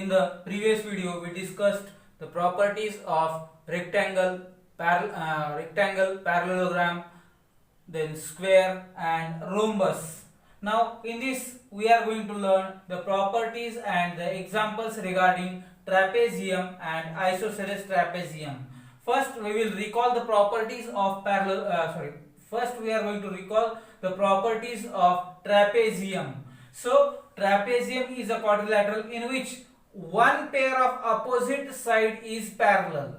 In the previous video, we discussed the properties of rectangle, parallelogram, then square and rhombus. Now, in this, we are going to learn the properties and the examples regarding trapezium and isosceles trapezium. First, we will recall the properties of First, we are going to recall the properties of trapezium. So, trapezium is a quadrilateral in which one pair of opposite side is parallel.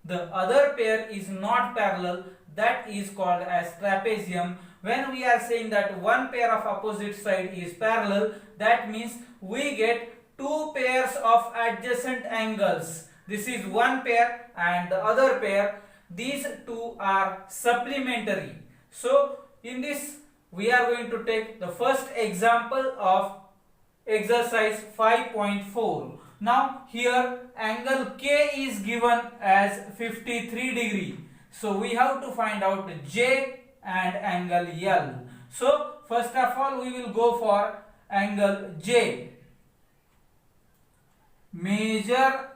The other pair is not parallel. That is called as trapezium. When we are saying that one pair of opposite side is parallel, that means we get two pairs of adjacent angles. This is one pair and the other pair. These two are supplementary. So in this we are going to take the first example of exercise 5.4. Now here angle K is given as 53 degree. So we have to find out J and angle L. So first of all we will go for angle J. Measure.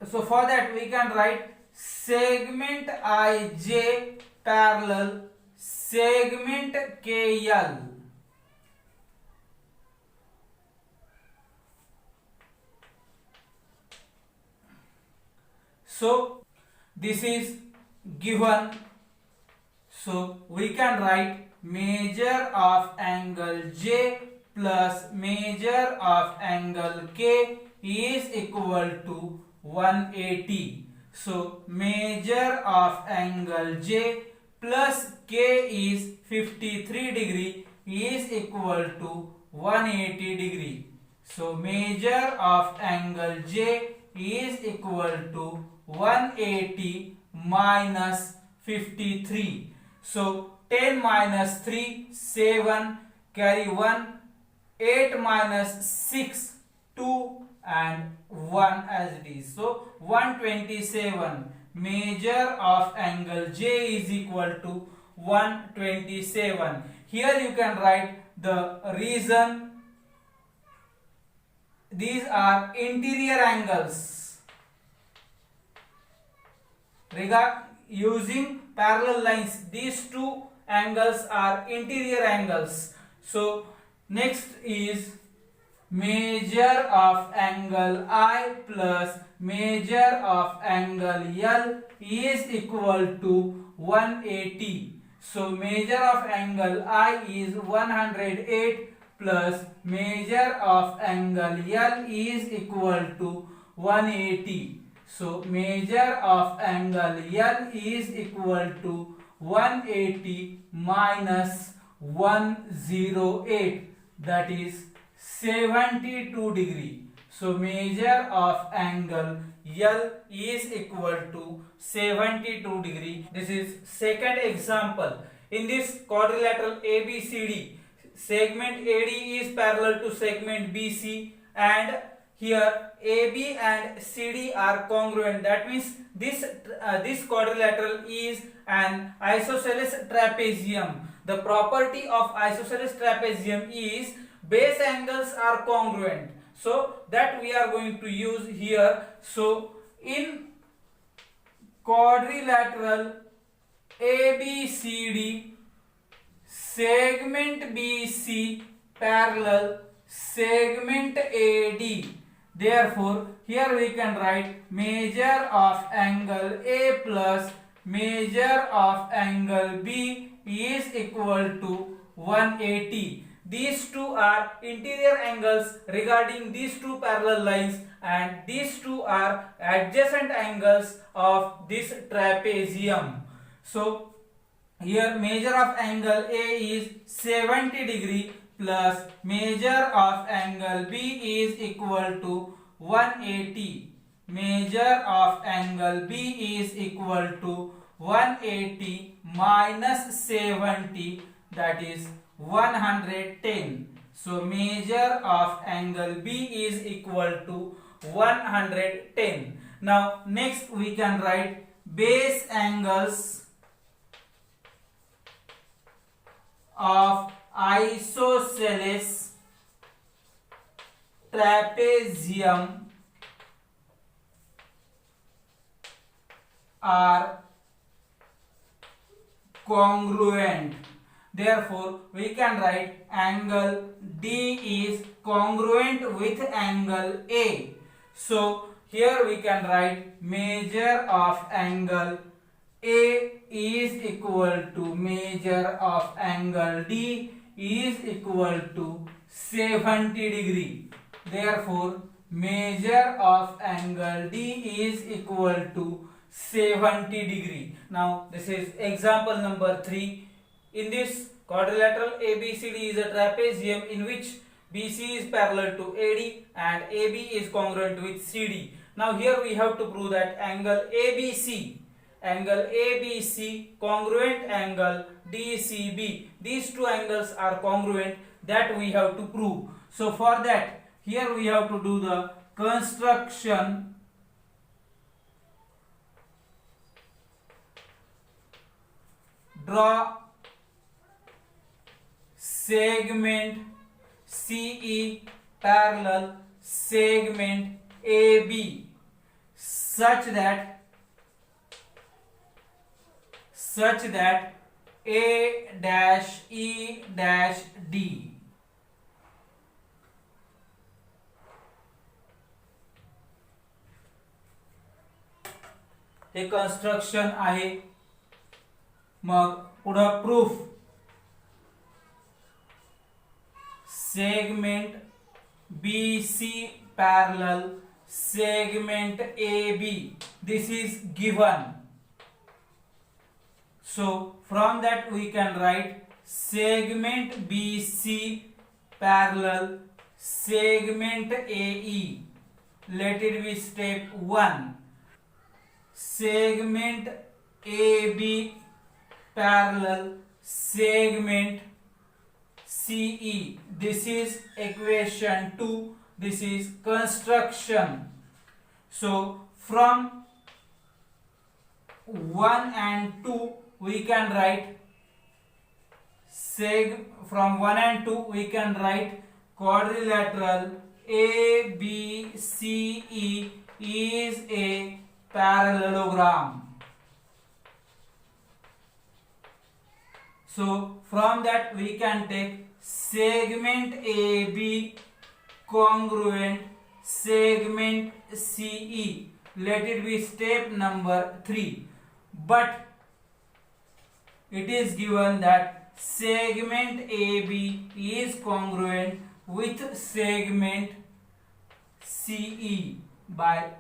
So for that we can write segment IJ parallel segment KL. So this is given. So we can write measure of angle J plus measure of angle K is equal to 180. So measure of angle J plus K is 53 degree is equal to 180 degree. So measure of angle J is equal to 180 minus 53. So 10 minus 3, 7, carry 1, 8 minus 6, 2 and 1 as it is. So 127. Measure of angle J is equal to 127. Here you can write the reason. These are interior angles. Using parallel lines, these two angles are interior angles. So next is measure of angle I plus measure of angle L is equal to 180. So measure of angle I is 108 plus measure of angle L is equal to 180. So measure of angle L is equal to 180 minus 108, that is 72 degree. So measure of angle L is equal to 72 degree. This is second example. In this quadrilateral ABCD, segment AD is parallel to segment BC and here AB and CD are congruent. That means this quadrilateral is an isosceles trapezium. The property of isosceles trapezium is base angles are congruent. So that we are going to use here. So in quadrilateral ABCD, segment BC parallel segment AD. Therefore, here we can write measure of angle A plus measure of angle B is equal to 180. These two are interior angles regarding these two parallel lines and these two are adjacent angles of this trapezium. So here measure of angle A is 70 degree plus measure of angle B is equal to 180. Measure of angle B is equal to 180 minus 70, that is 110. So measure of angle B is equal to 110. Now next we can write base angles of isosceles trapezium are congruent. Therefore, we can write angle D is congruent with angle A. So, here we can write measure of angle A is equal to measure of angle D is equal to 70 degree. Therefore, measure of angle D is equal to 70 degree. Now, this is example number 3. In this quadrilateral ABCD is a trapezium in which BC is parallel to AD and AB is congruent with CD. Now, here we have to prove that angle ABC congruent angle DCB. These two angles are congruent, that we have to prove. So for that, here we have to do the construction draw segment CE parallel segment AB such that A dash E dash D hey construction आहे. मग पुढं proof segment BC parallel segment AB, this is given. So from that we can write segment BC parallel segment AE. Let it be step 1. Segment AB parallel segment CE. This is equation 2. This is construction. So from 1 and 2 we can write from 1 and 2 we can write quadrilateral ABCE is a parallelogram. So from that we can take segment AB congruent segment CE. Let it be step number 3. But it is given that segment AB is congruent with segment CE by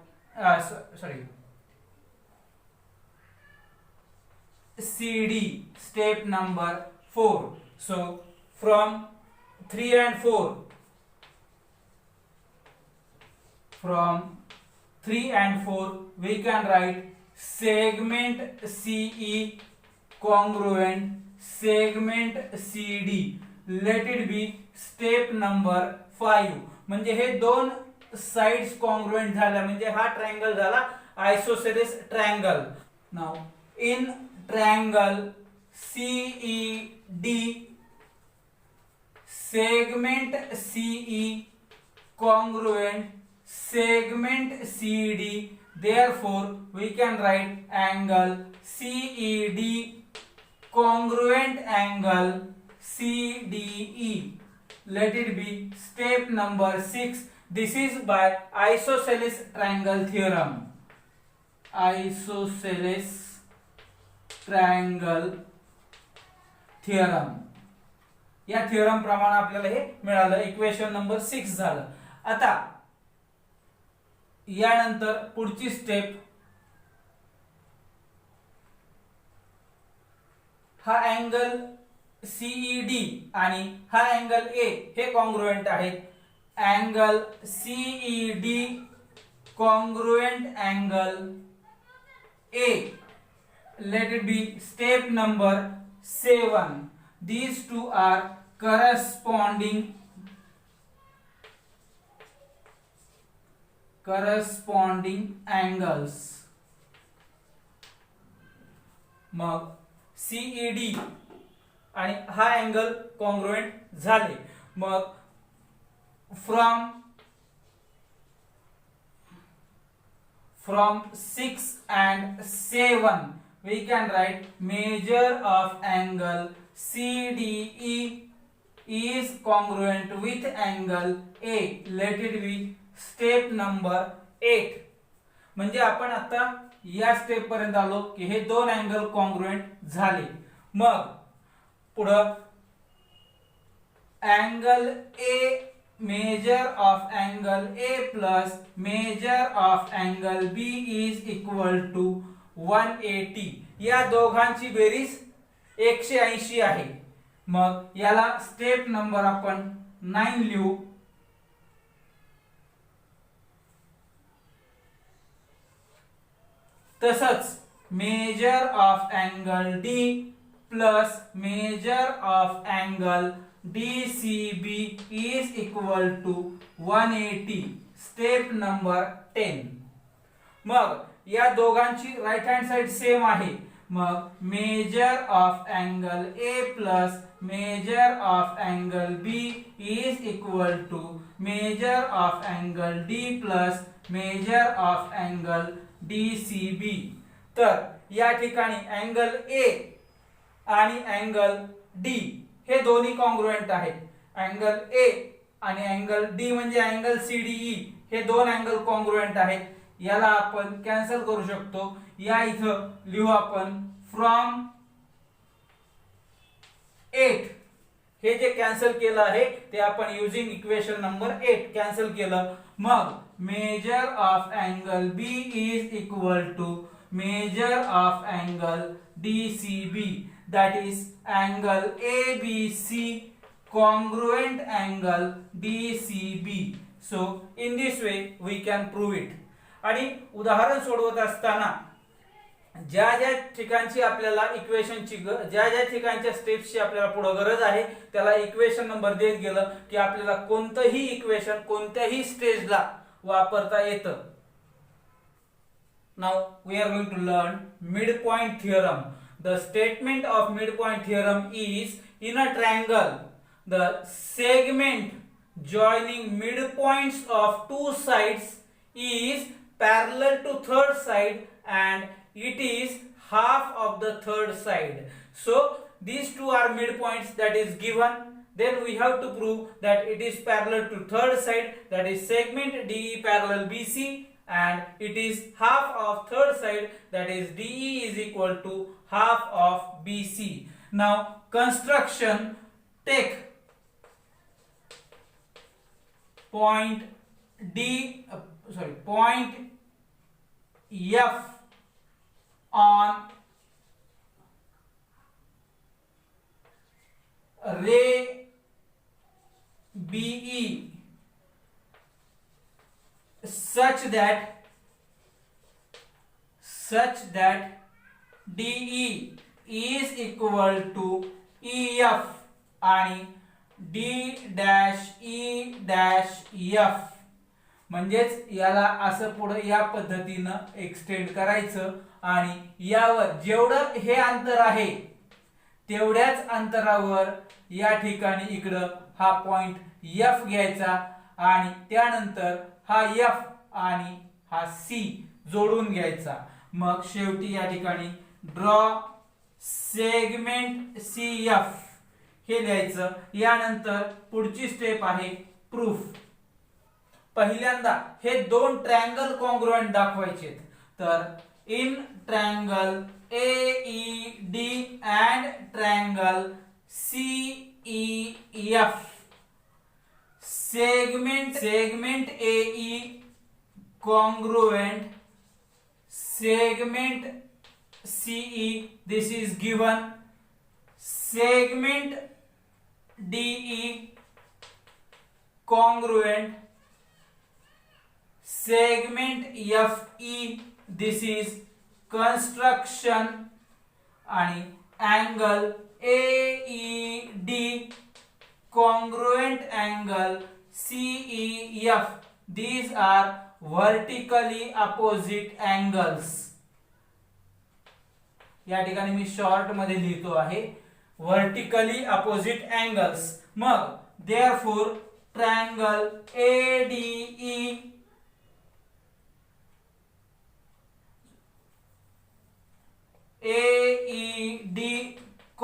CD, step number 4. So from 3 and 4, we can write segment CE congruent segment CD. Let it be step number 5. म्हणजे हे दोन sides congruent झाल्या म्हणजे हा triangle झाला isosceles triangle. Now in triangle CED segment CE congruent segment CD. Therefore we can write angle CED congruent angle CDE. Let it be step number 6. This is by isosceles triangle theorem. Isosceles triangle theorem. या theorem प्रमाणे आपल्याला हे मिळालं. Equation number 6 झालं. आता यानंतर पुढची step, हा angle CED आणि हा अँगल A हे कॉन्ग्रुएंट आहेत. Angle CED congruent angle A. Let it be step number 7. These two are corresponding angles. Mug CED आणि हा अँगल कॉन्ग्रुएंट झाले. मग from from 6 and 7 we can write measure of angle CDE is congruent with angle A. Let it be step number 8. म्हणजे आपण आता या step पर्यंत आलो की हे दोन अँगल कॉन्ग्रुएंट झाले. मग पुढं angle A, measure of angle A plus measure of angle B is equal to 180. या दोघांची बेरीज 180 आहे. मग याला स्टेप नंबर आपण 9 लिहू. तसंच measure of angle D plus measure of angle DCB is equal to 180. Step number 10. मग या दोघांची राइट हँड साइड सेम आहे. मग measure of angle A plus measure of angle B is equal to measure of angle D plus measure of angle DCB. तर या ठिकाणी angle A आणि angle D हे दोन्ही कॉन्ग्रुएंट आहेत. अँगल A आणि अँगल D म्हणजे अँगल CDE हे दोन अँगल कॉन्ग्रुएंट आहेत. याला आपण कॅन्सल करू शकतो. या इथं लिहू आपण फ्रॉम 8. हे जे कॅन्सल केलं आहे ते आपण युजिंग इक्वेशन नंबर 8 कॅन्सल केलं. मग measure of angle B is equal to measure of angle DCB. That is angle ABC congruent angle DCB. So in this way we can prove it. आणि उदाहरण सोडवत असताना ज्या ज्या ठिकाणची आपल्याला इक्वेशनची ज्या ज्या ठिकाणच्या स्टेप्सची आपल्याला पुढे गरज आहे त्याला इक्वेशन नंबर देत गेलं की आपल्याला कोणतंही इक्वेशन कोणत्याही स्टेजला वापरता येतं. Now we are going to learn midpoint theorem. The statement of midpoint theorem is in a triangle the segment joining midpoints of two sides is parallel to third side and it is half of the third side. So these two are midpoints that is given. Then we have to prove that it is parallel to third side, that is segment DE parallel BC, and it is half of third side, that is DE is equal to half of BC. Now construction, take point point F on ray BE such that DE is equal to EF आणि D dash E dash F. म्हणजेच याला असं पुढे या पद्धतीनं extend करायचं आणि यावर जेवढं हे अंतर आहे तेवढ्याच अंतरावर या ठिकाणी इकडं हा पॉइंट F घ्यायचा आणि त्यानंतर हा F आणि हा C जोडून घ्यायचा. मग शेवटी या ठिकाणी ड्रॉ सेगमेंट CF हे लिहायचं. यानंतर पुढची स्टेप आहे प्रूफ. पहिल्यांदा हे दोन ट्रायंगल कॉन्ग्रुएंट दाखवायचे. तर in triangle AED and triangle CEF segment AE congruent segment CE, this is given. Segment DE congruent segment FE, this is construction. आणि angle AED congruent angle CEF, these are vertically opposite angles. या ठिकाणी मी short मध्ये लिहितो आहे vertically opposite angles. मग therefore triangle ADE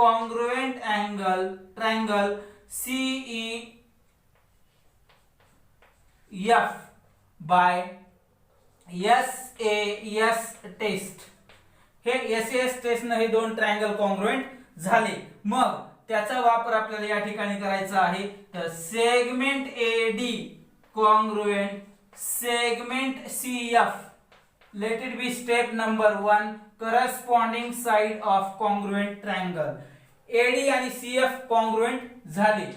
congruent angle triangle CEF by SAS test. हे SAS test ने हे दोन ट्रायंगल कॉन्ग्रुएंट झाले. मग त्याचा वापर आपल्याला या ठिकाणी करायचा आहे. तर segment AD congruent segment CF, let it be step number 1, corresponding side of congruent triangle. AD आणि CF कॉन्ग्रुएंट झाले,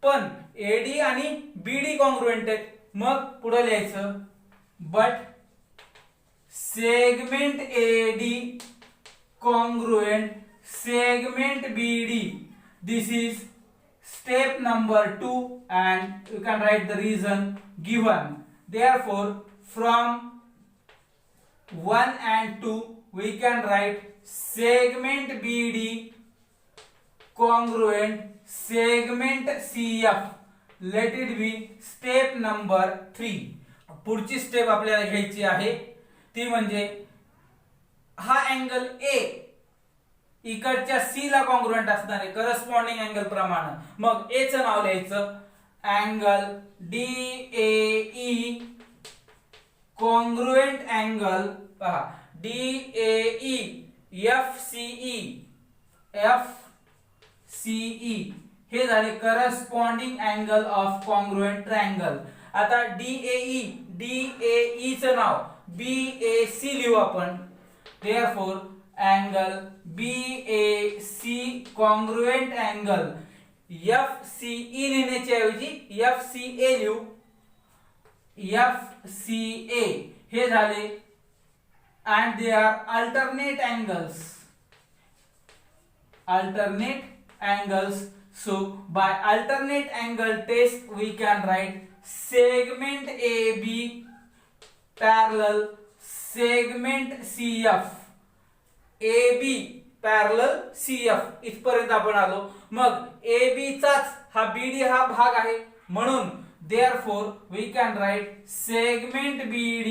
पण AD आणि BD कॉन्ग्रुएंट आहेत. मग पुढे लिहायचं but segment AD congruent segment BD. This is step number 2 and you can write the reason given. Therefore from 1 and 2 we can write segment BD congruent segment CF. Let it be step number 3. पुढची step आपल्याला घ्यायची आहे ती म्हणजे हा angle A इकडच्या C ला congruent असणार आहे करस्पॉन्डिंग अँगल प्रमाणे. मग A चं नाव लिहायचं अँगल DAE कॉन्ग्रुएंट अँगल. पहा DAE FCE हे झाले corresponding angle of congruent triangle. आता DAE चं नाव BAC लिहू आपण. Therefore angle BAC congruent angle FCE लिहिण्याच्या ऐवजी FCA लिहू. FCA हे झाले and they are alternate angles. So by alternate angle test we can write segment AB parallel segment CF. AB parallel CF इथपर्यंत आपण आलो. मग AB चाच हा BD हा भाग आहे म्हणून therefore we can write segment BD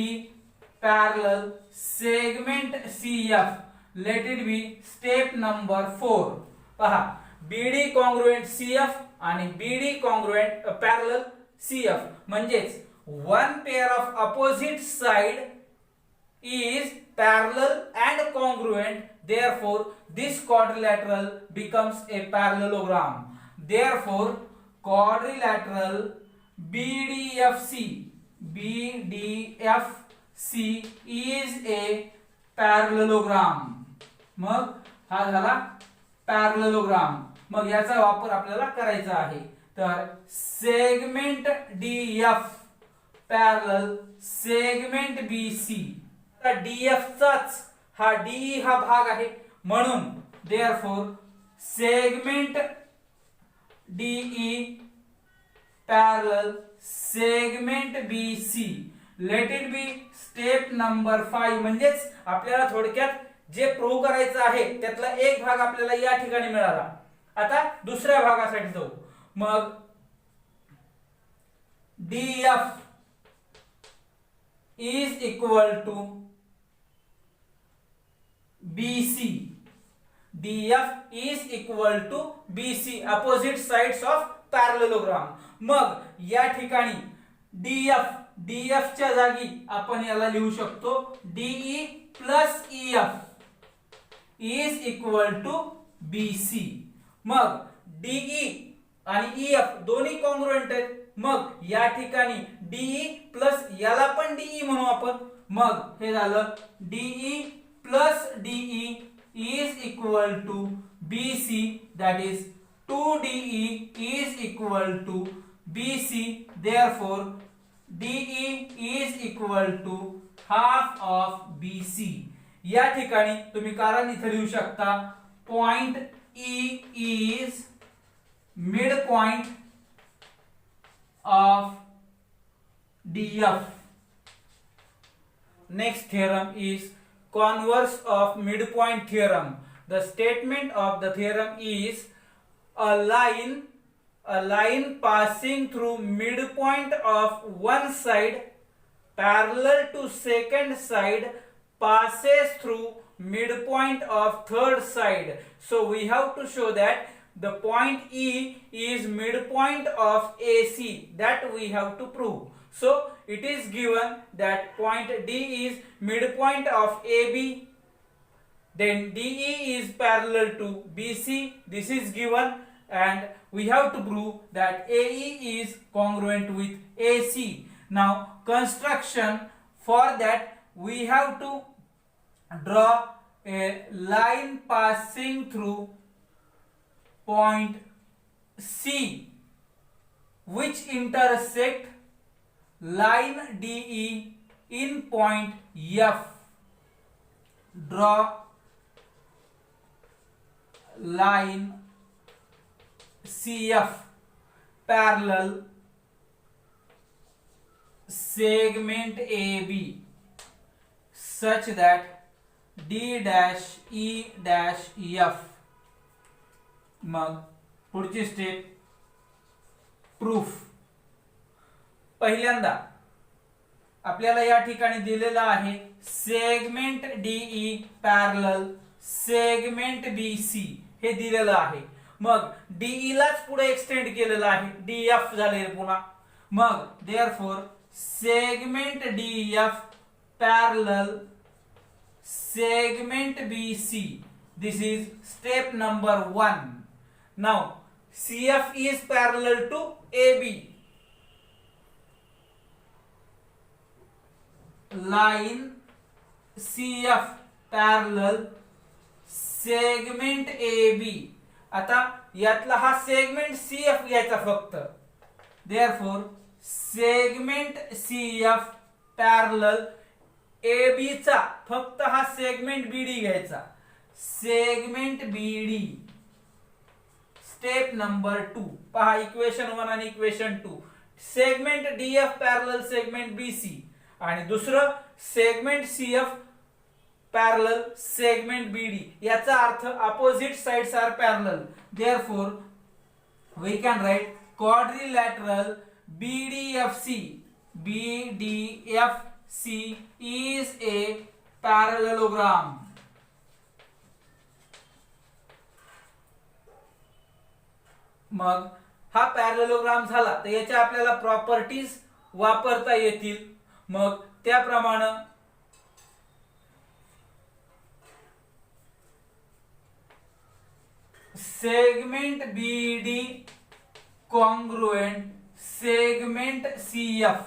parallel segment CF. Let it be step number 4. पहा BD congruent CF आणि BD congruent parallel CF म्हणजेच one pair of opposite side is parallel and congruent. Therefore this quadrilateral becomes a parallelogram. Therefore quadrilateral BDFC is a parallelogram. मग हा झाला parallelogram. मग याचा वापर आपल्याला करायचा आहे. तर segment DF parallel segment BC. तर DF चाच हा DE हा भाग आहे म्हणून therefore segment DE parallel segment BC. Let it be step number 5. म्हणजेच आपल्याला थोडक्यात जे प्रूव्ह करायचं आहे त्यातला एक भाग आपल्याला या ठिकाणी मिळाला. आता दुसऱ्या भागासाठी जाऊ. मग DF is equal to BC. DF is equal to BC opposite sides of parallelogram. मग या ठिकाणी DF च्या जागी आपण याला लिहू शकतो DE plus EF is equal to BC. Mug DE आणि EF दोन्ही कॉन्ग्रुएंट आहेत. मग या ठिकाणी DE प्लस याला पण DE म्हणू आपण. मग हे झालं DE plus DE is equal to BC. that is 2DE is equal to BC. therefore DE is equal to half of BC. या ठिकाणी तुम्ही कारण इथे लिहू शकता point E is midpoint of DF. Next theorem is converse of midpoint theorem. The statement of the theorem is a line passing through midpoint of one side parallel to second side passes through midpoint of third side. So we have to show that the point E is midpoint of AC. That we have to prove. So it is given that point D is midpoint of AB. Then DE is parallel to BC. This is given, and we have to prove that AE is congruent with AC. Now construction, for that we have to draw a line passing through point C which intersect line DE in point F. Draw line CF parallel segment AB such that D dash E dash F. मग पुढची step proof. पहिल्यांदा आपल्याला या ठिकाणी दिलेला आहे segment DE parallel segment BC हे दिलेलं आहे. मग डीई लाच पुढे एक्सटेंड केलेलं आहे, डीएफ झाले पुन्हा. मग therefore segment DF parallel segment BC. This is step number 1. Now CF is parallel to AB. Line CF parallel segment AB. आता यातला हा सेगमेंट CF घ्यायचा फक्त. Therefore segment CF parallel AB चा फक्त हा सेगमेंट BD घ्यायचा. Segment BD. स्टेप नंबर 2 पहा, इक्वेशन 1 आणि equation 2. Segment DF parallel segment BC आणि दुसरं segment CF parallel segment BD. याचा अर्थ opposite sides are parallel. Therefore we can write quadrilateral BDFC. BDFC is a parallelogram. मग हा parallelogram झाला तर याच्या आपल्याला प्रॉपर्टीज वापरता येतील. मग त्याप्रमाणे segment BD congruent segment CF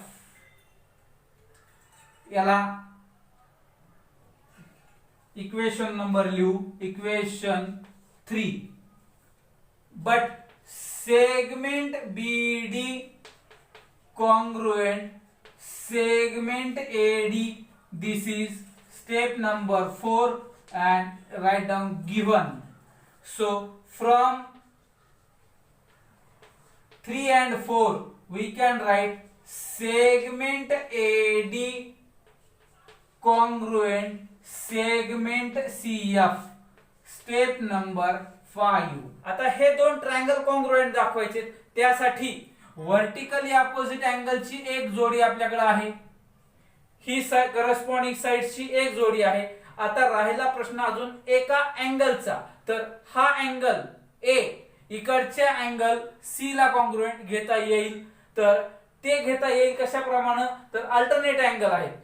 याला इक्वेशन नंबर लिहू, equation 3. But segment BD congruent segment AD. This is step number 4 and write down given. So from 3 and 4 we can write segment AD congruent segment CF. Step number 5. आता हे दोन triangle congruent दाखवायचे, त्यासाठी vertically opposite अँगलची एक जोडी आपल्याकडे आहे, ही corresponding साइड्सची एक जोडी आहे. आता राहिला प्रश्न अजून एका अँगलचा. तर हा अँगल ए इकडच्या अँगल सी ला कॉन्ग्रुएंट घेता येईल. तर ते घेता येईल कशाप्रमाणे, तर अल्टरनेट अँगल आहेत.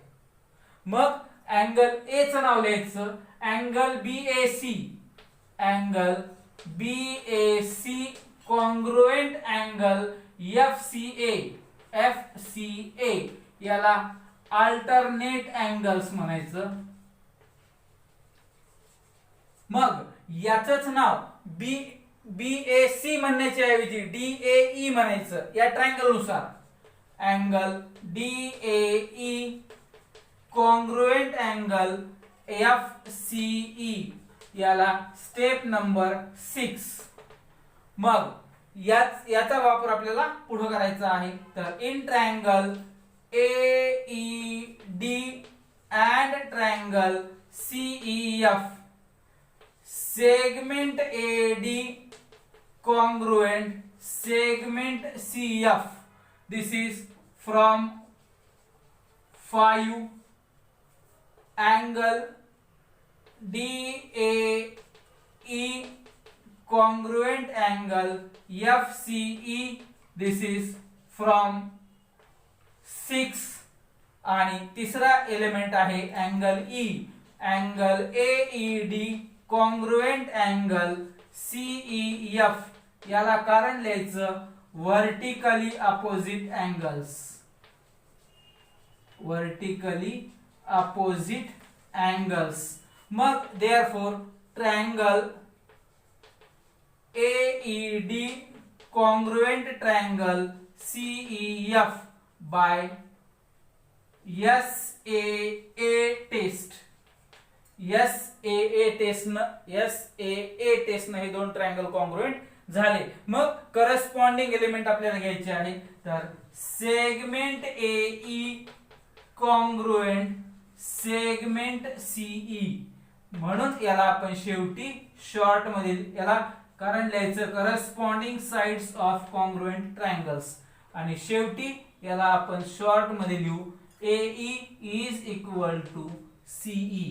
मग अँगल ए चं नाव लिहायचं angle BAC. Angle BAC congruent angle FCA याला अल्टरनेट अँगल्स म्हणायचं. मग याचंच नाव BAC म्हणण्याच्या ऐवजी DAE म्हणायचं या ट्रायंगल नुसार. Angle DAE congruent angle FCE याला स्टेप नंबर 6. मग याचा वापर आपल्याला पुढे करायचा आहे. तर in triangle AED and triangle CEF segment AD congruent segment CF. This is from 5 angle DAE congruent angle FCE. This is from 6. आणि तिसरा एलिमेंट आहे angle E, angle AED congruent angle CEF. याला कारण लिहायचं vertically opposite angles, vertically opposite angles. मग therefore triangle AED congruent triangle CEF by SAA test. SAA टेस्टनं हे दोन ट्रायंगल कॉन्ग्रुएंट झाले. मग करस्पॉन्डिंग एलिमेंट आपल्याला घ्यायचे आहे, तर segment AE congruent segment CE. म्हणून याला आपण शेवटी शॉर्ट मधील याला कारण लिहायचं corresponding sides of congruent triangles. आणि शेवटी याला आपण शॉर्ट मध्ये लिहू AE is equal to CE.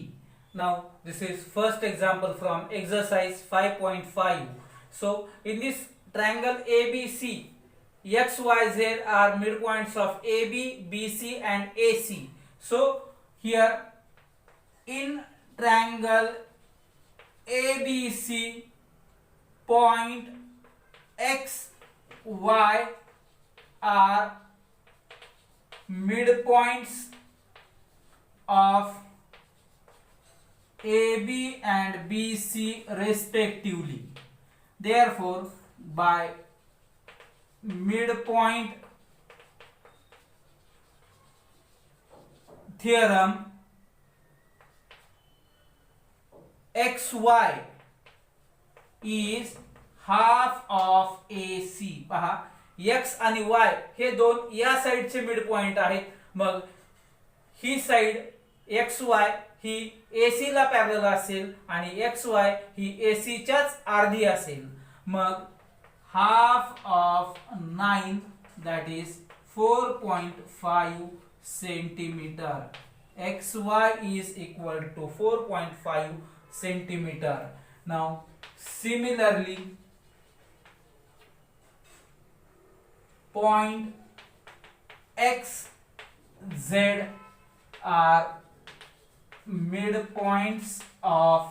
Now this is first example from exercise 5.5. So in this triangle ABC, XYZ are midpoints of AB, BC and AC. So here in triangle ABC, point X, Y are midpoints of AB and BC respectively. Therefore, by midpoint theorem, XY is half of AC. पहा X आणि Y हे दोन या साइडचे mid point आहेत. मग ही side XY ही AC ला parallel असेल आणि XY ही AC च्याच अर्धी असेल. मग half of 9 that is 4.5 centimetre. XY is equal to 4.5 centimeter. Now similarly, point XZ are midpoints of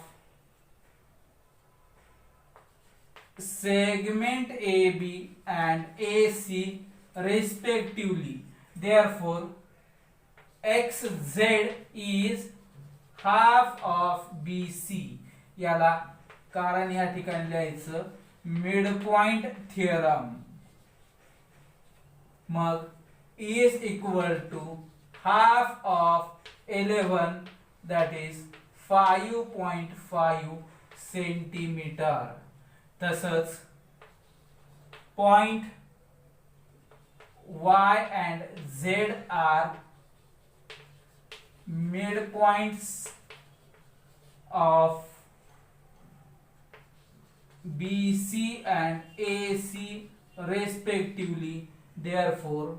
segment AB and AC respectively. Therefore, XZ is half of BC. याला कारण या ठिकाणी लिहायचं midpoint theorem. Mug is equal to half of 11 that is 5.5 centimetre. तसंच point Y and Z are midpoints of BC and AC respectively. Therefore,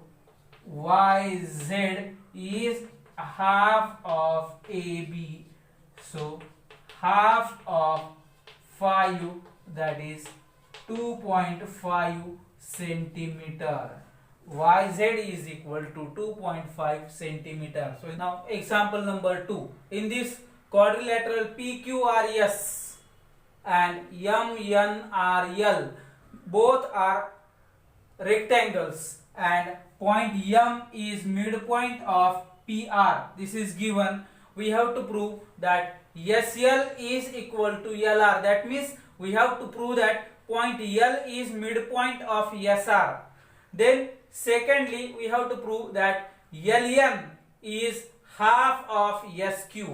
YZ is half of AB. So, half of 5 that is 2.5 centimeter. YZ is equal to 2.5 centimeter. So now example number 2. In this quadrilateral PQRS and MNRL both are rectangles and point M is midpoint of PR. This is given. We have to prove that SL is equal to LR. That means we have to prove that point L is midpoint of SR. Then secondly, we have to prove that LN is half of SQ.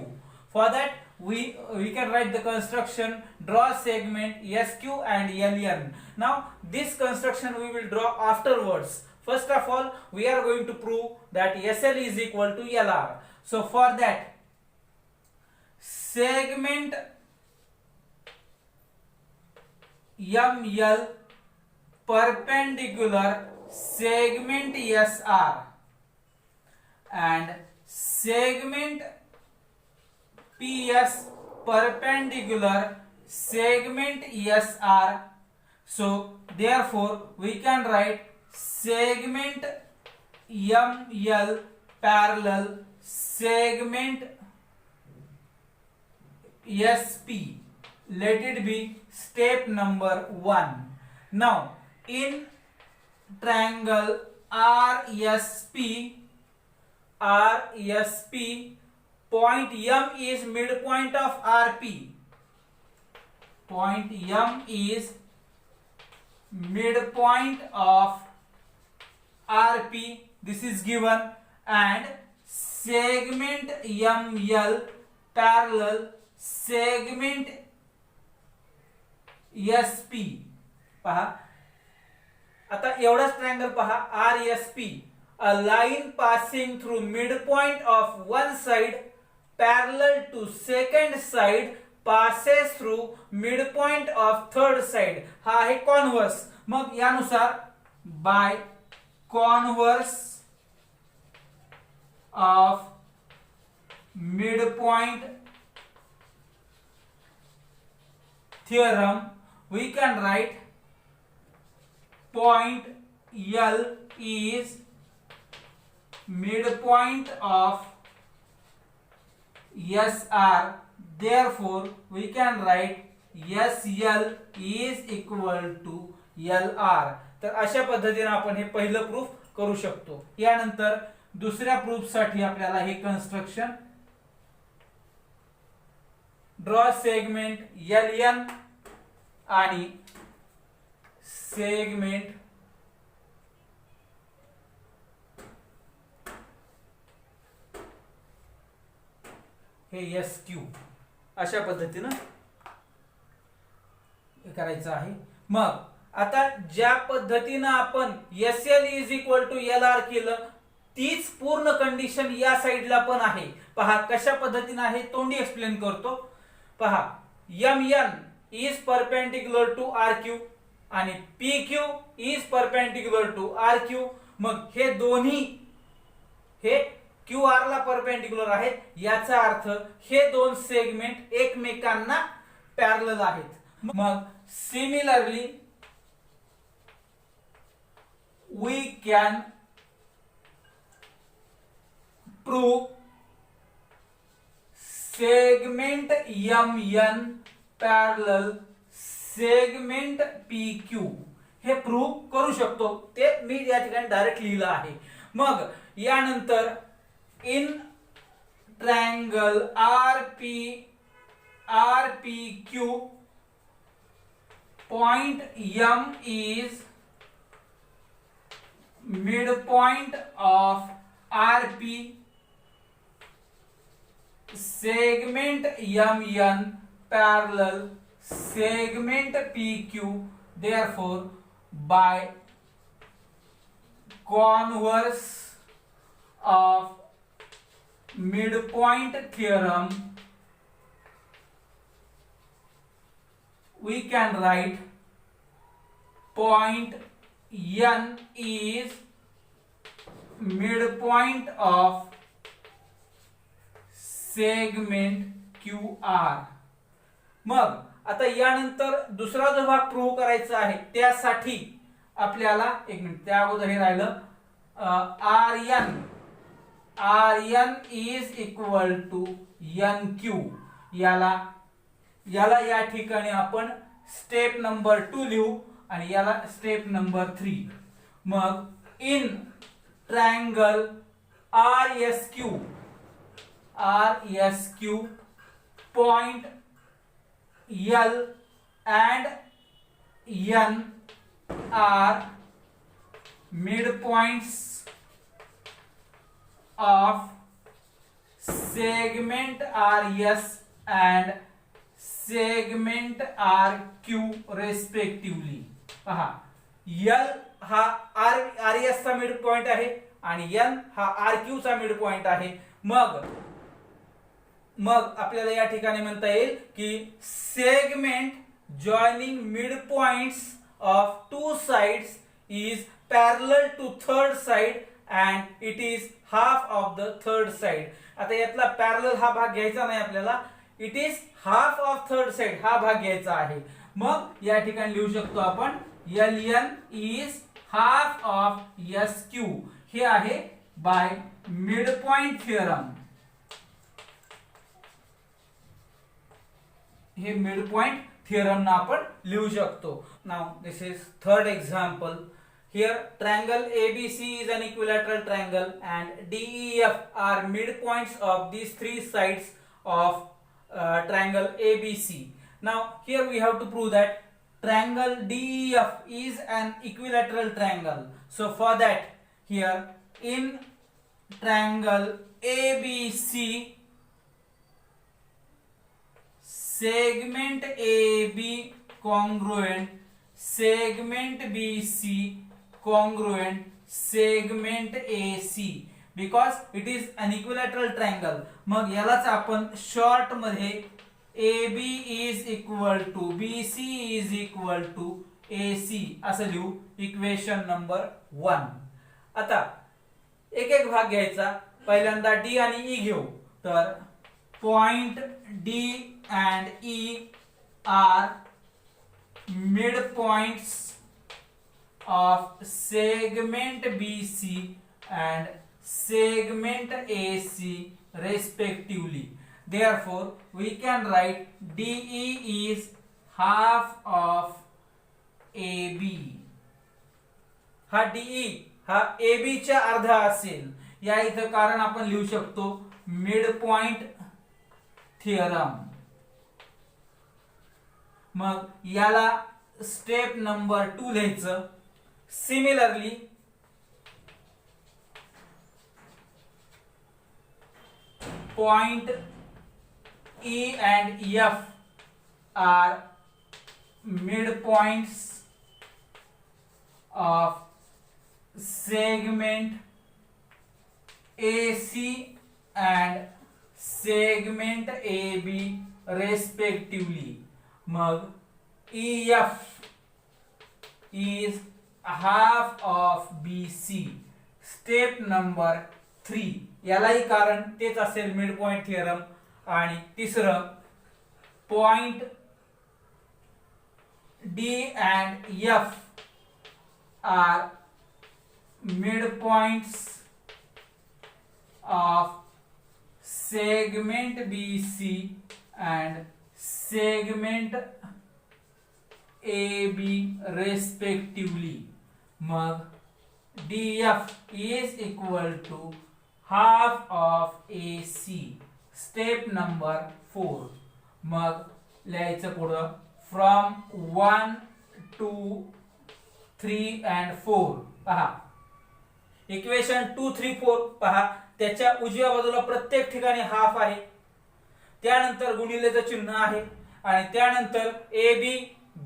For that, we can write the construction, draw segment SQ and LN. Now this construction we will draw afterwards. First of all, we are going to prove that SL is equal to LR. So for that, segment ML perpendicular segment SR and segment PS perpendicular segment SR. So therefore we can write segment ML parallel segment SP. Let it be step number 1. Now in triangle RSP, point M is midpoint of RP. Point M is midpoint of RP. This is given, and segment ML parallel segment SP. पहा आता एवढाच triangle पहा RSP. A line passing through midpoint of one side parallel to second side passes through midpoint of third side. हा आहे converse. मग यानुसार by converse of midpoint theorem we can write point L is midpoint of SR. Therefore we can write SL is equal to LR. तर अशा पद्धतीने आपण हे पहिलं proof करू शकतो. यानंतर दुसऱ्या प्रूफ साठी आपल्याला हे कन्स्ट्रक्शन ड्रॉ सेगमेंट LN आणि सेगमेंट हे SQ अशा पद्धतीनं करायचं आहे. मग आता ज्या पद्धतीनं आपण SL is equal to LR केलं तीच पूर्ण कंडिशन या साइडला पण आहे. पहा कशा पद्धतीनं आहे तोंडी एक्सप्लेन करतो. पहा MN is perpendicular to RQ आणि PQ is perpendicular to RQ. मग हे दोन्ही हे QR ला परपेंडिक्युलर आहेत. याचा अर्थ हे दोन सेगमेंट एकमेकांना पॅरलल आहेत. मग similarly we can prove segment MN parallel segment PQ. हे प्रूव्ह करू शकतो. ते मी या ठिकाणी डायरेक्ट लिहिलं आहे. मग यानंतर in triangle RPQ point M is midpoint of RP segment MN parallel segment PQ. Therefore by converse of midpoint theorem we can write point N is midpoint of segment QR. मग आता यानंतर दुसरा जो भाग prove करायचा आहे त्यासाठी आपल्याला एक मिनिट त्या अगोदर हे राहिलं RN is equal to NQ. याला या ठिकाणी आपण स्टेप नंबर 2 लिहू आणि याला step number 3. Mug in triangle RSQ point L and N are midpoints of segment RS and segment RQ respectively. पहा L हा RS चा मिड पॉइंट आहे आणि N हा RQ चा मिड पॉइंट आहे. मग आपल्याला या ठिकाणी म्हणता येईल की segment joining mid points of two sides is parallel to third side and it is half of the third side. आता यातला पॅरलल हा भाग घ्यायचा नाही आपल्याला, it is half of third side हा भाग घ्यायचा आहे. मग या ठिकाणी लिहू शकतो आपण LN is half of SQ. हे आहे बाय मिड पॉइंट थिअरम. हे मिड पॉइंट थिअरम ना आपण लिहू शकतो. Now this is third example. Here triangle ABC is an equilateral triangle and DEF are midpoints of these three sides of triangle ABC. Now here we have to prove that triangle DEF is an equilateral triangle. So for that, here in triangle ABC, segment AB congruent, segment BC congruent, segment AC, because it is an equilateral triangle. मग यालाच आपण short मध्ये AB is equal to BC is equal to AC असं लिहू. Equation number 1. आता एक एक भाग घ्यायचा. पहिल्यांदा D आणि E घेऊ. तर point D and E are midpoints of segment BC and segment AC respectively. Therefore, we can write DE is half of AB. हा DE हा AB च्या अर्धा असेल. या इथं कारण आपण लिहू शकतो मिड पॉइंट थिअरम. मग याला स्टेप नंबर 2 लिहायचं. Similarly, point E and F are midpoints of segment AC and segment AB respectively. Mug EF is half of BC. Step number 3. यालाही कारण तेच असेल मिड पॉइंट थिअरम. आणि तिसरं point D and F are midpoints of segment BC and segment AB respectively. Mug DF is equal to half of AC. Step number 4. मग लिहायचं पुढं from 1 2 3 and 4. पहा equation 2 3 4 पहा. त्याच्या उजव्या बाजूला प्रत्येक ठिकाणी हाफ आहे. त्यानंतर गुणिलेचं चिन्ह आहे आणि त्यानंतर AB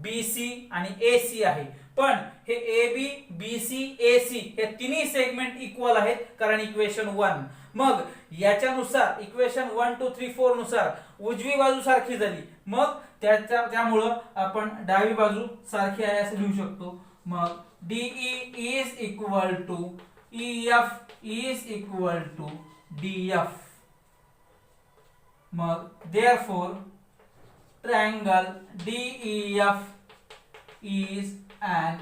BC आणि AC आहे. पण हे AB BC AC हे तिन्ही सेगमेंट इक्वल आहेत कारण इक्वेशन 1. मग याच्यानुसार इक्वेशन 1 2 3 4 नुसार उजवी बाजू सारखी झाली. मग त्यामुळं आपण डावी बाजू सारखी आहे असं लिहू शकतो. मग DE is equal to EF is equal to DF. Mug therefore triangle DEF is an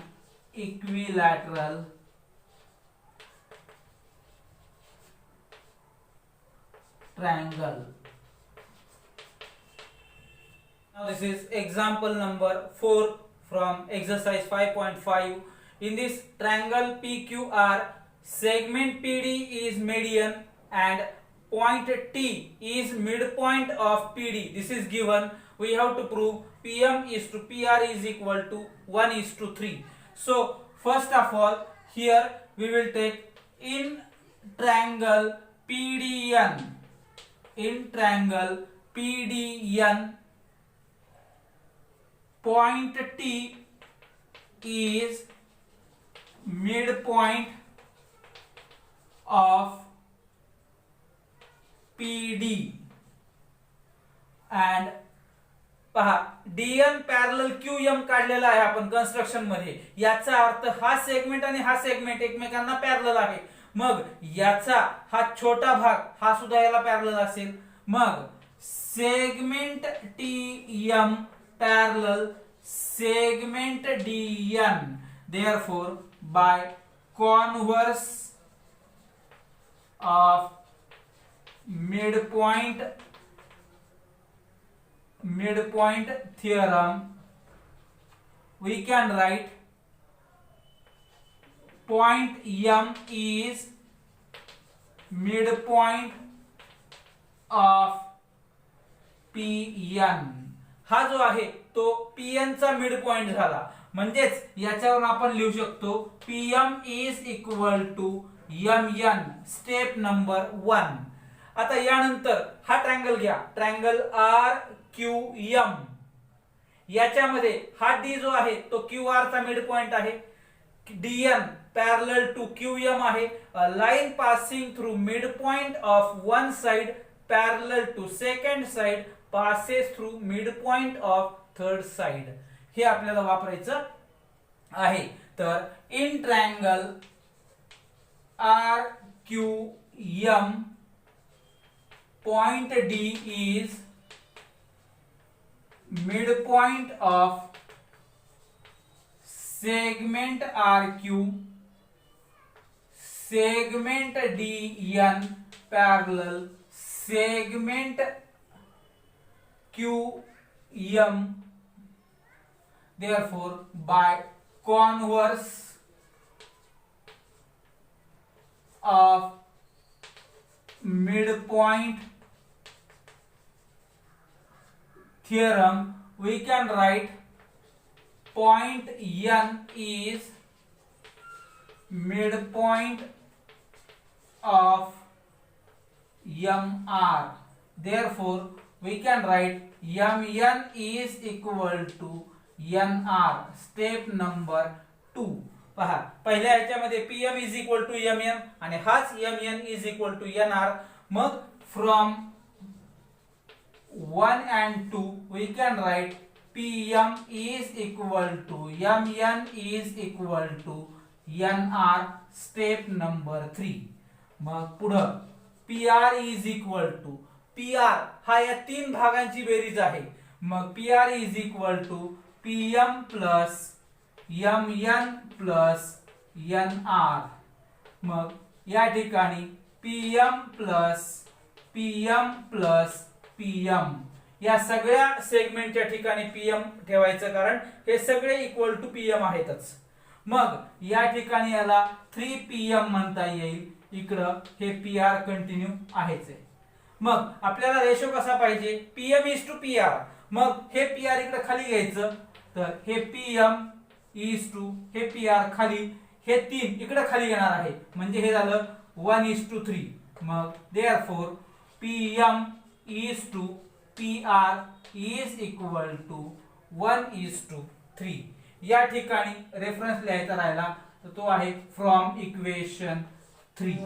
equilateral triangle. Now this is example number 4 from exercise 5.5. In this triangle PQR, segment PD is median and point T is midpoint of PD. This is given. We have to prove PM is to PR is equal to 1 is to 3. So first of all, here we will take in triangle PDN. In triangle PDN, point T is midpoint of PD and पहा DN parallel QM काढलेला आहे आपण construction मध्ये. याचा अर्थ हा segment आणि हा segment एकमेकांना पॅरलल आहे. मग याचा हा छोटा भाग हा सुद्धा याला पॅरलल असेल. मग segment TM parallel segment DN, therefore by converse of midpoint theorem we can write point M is midpoint of PN. हा जो आहे तो PN चा मिड पॉइंट झाला. म्हणजेच याच्यावरून आपण लिहू शकतो PM is equal to MN step number 1. आता यानंतर हा ट्रायंगल घ्या, ट्रायंगल RQM. याच्यामध्ये हा D जो आहे तो QR चा मिड पॉइंट आहे. DN parallel to QM आहे. A line passing through midpoint of one side parallel to second side passes through midpoint of third side. हे आपल्याला वापरायचं आहे. तर in triangle RQM point D is midpoint of segment RQ, segment DN parallel segment QM, therefore by converse of midpoint theorem we can write point N is midpoint of MR, therefore we can write MN is equal to NR step number 2. पहा, पहिल्या ह्याच्यामध्ये PM is equal to MN आणि हाच MN is equal to NR. Mug from 1 and 2 we can write PM is equal to MN is equal to NR step number 3. मग पुढं PR is equal to PR हा या तीन भागांची berries आहे. मग PR is equal to PM plus MN plus NR. मग या ठिकाणी PM plus PM या सगळ्या सेगमेंटच्या ठिकाणी PM ठेवायचं, कारण हे सगळे इक्वल टू PM आहेतच. मग या ठिकाणी याला 3PM म्हणता येईल. इकडं हे PR कंटिन्यू आहेच आहे. मग आपल्याला रेशो कसा पाहिजे, PM इज टू PR. मग हे PR इकडे खाली घ्यायचं, तर हे PM इज टू हे PR खाली, हे 3 इकडे खाली येणार आहे, म्हणजे हे झालं 1:3. मग therefore PM is to PR is equal to 1:3. या ठिकाणी रेफरन्स लिहायचा राहिला तर तो आहे फ्रॉम इक्वेशन 3.